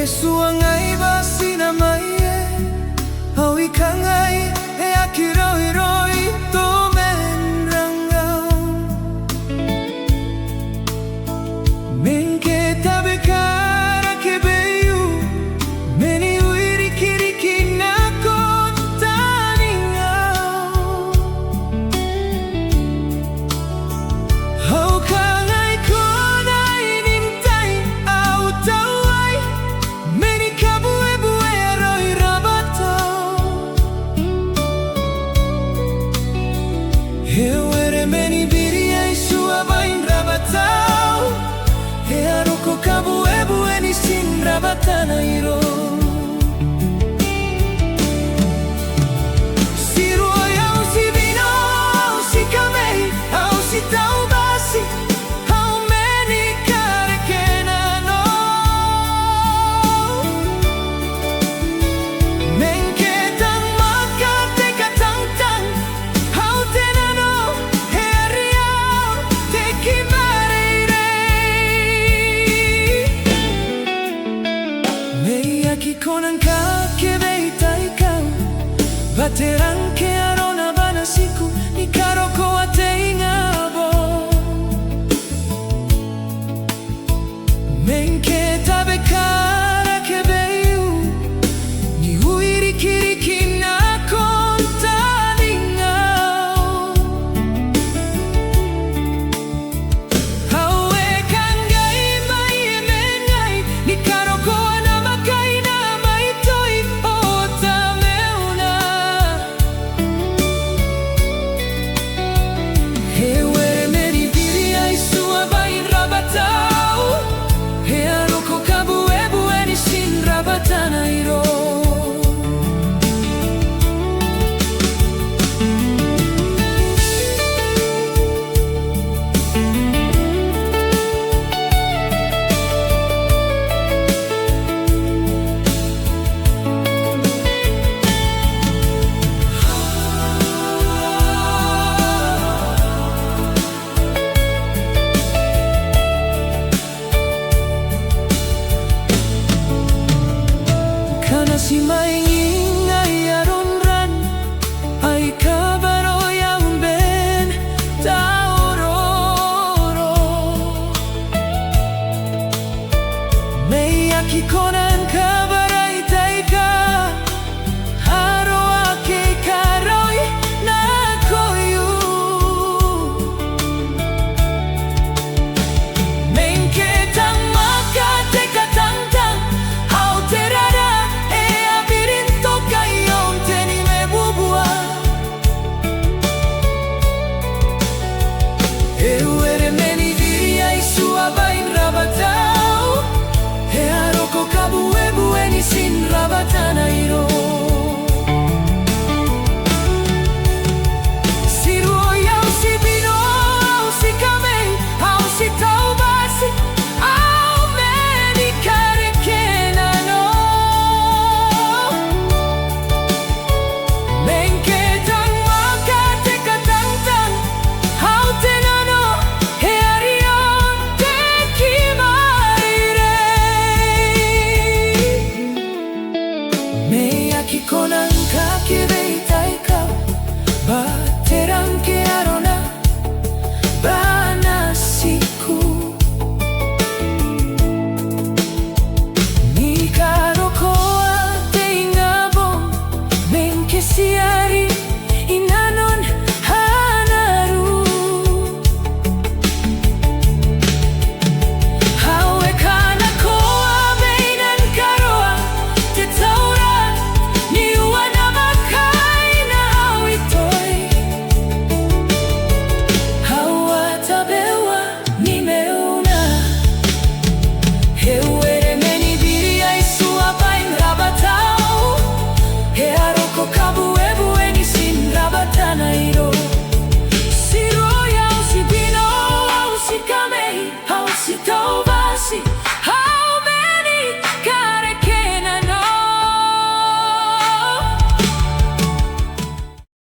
Yesu angai basi na maie au ikangai e akiroi to menrangau menke tabekara ke beyu meni uiri kiriki na kontaningau au kangai kona inimtai au tawai meni kabue bue roi rabato hewere meni biri ai sua bain rabatau he aroko kabue bue ni sin rabatana iro Konan ka ke beitai kau Baterang